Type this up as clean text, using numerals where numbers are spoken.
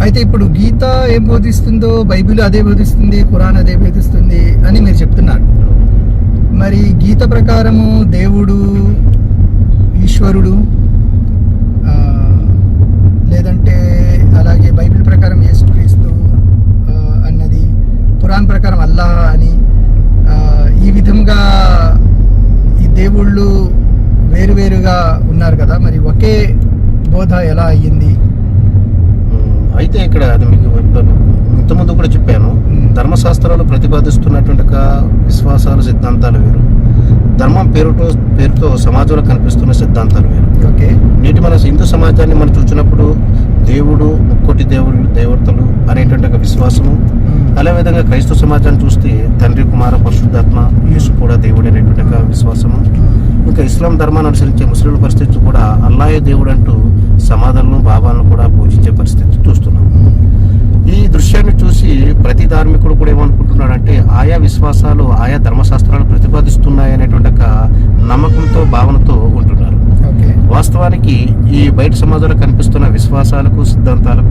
అయితే ఇప్పుడు గీత ఏం బోధిస్తుందో బైబిల్ అదే బోధిస్తుంది, ఖురాన్ అదే బోధిస్తుంది అని మీరు చెప్తున్నారు. మరి గీత ప్రకారము దేవుడు, ఈశ్వరుడు, లేదంటే అలాగే బైబిల్ ప్రకారం యేసుక్రీస్తు అన్నది, ఖురాన్ ప్రకారం అల్లాహ్ అని, ఈ విధంగా ఈ దేవుళ్ళు వేరువేరుగా ఉన్నారు కదా, మరి ఒకే బోధ ఎలా అయ్యింది? అయితే ఇక్కడ అది మీకు ఇంతకుముందు కూడా చెప్పాను, ధర్మశాస్త్రాలు ప్రతిపాదిస్తున్నటువంటి విశ్వాసాలు, సిద్ధాంతాలు వేరు, ధర్మం పేరుతో సమాజంలో కనిపిస్తున్న సిద్ధాంతాలు వేరు. ఓకే. నేటి మన హిందూ సమాజాన్ని మనం చూసినప్పుడు దేవుడు, ముక్కోటి దేవుళ్ళు, దేవతలు అనేటువంటి ఒక విశ్వాసము, అదే విధంగా క్రైస్తవ సమాజాన్ని చూస్తే తండ్రి, కుమార, పరిశుద్ధాత్మ, యేసు కూడా దేవుడు అనేటువంటి ఒక విశ్వాసము, ఇంకా ఇస్లాం ధర్మాన్ని అనుసరించే ముస్లింల పరిస్థితి కూడా అల్లాహే దేవుడు అంటూ సమాధులను, బాబాలను కూడా పూజించే పరిస్థితి చూస్తున్నాం. ఈ దృశ్యాన్ని చూసి ప్రతి ధార్మికుడు కూడా ఏమనుకుంటున్నాడంటే ఆయా విశ్వాసాలు, ఆయా ధర్మశాస్త్రాలు ప్రతిపాదిస్తున్నాయి అనేటువంటి ఒక నమ్మకంతో, భావనతో ఉంటున్నారు. వాస్తవానికి ఈ బయట సమాజంలో కనిపిస్తున్న విశ్వాసాలకు, సిద్ధాంతాలకు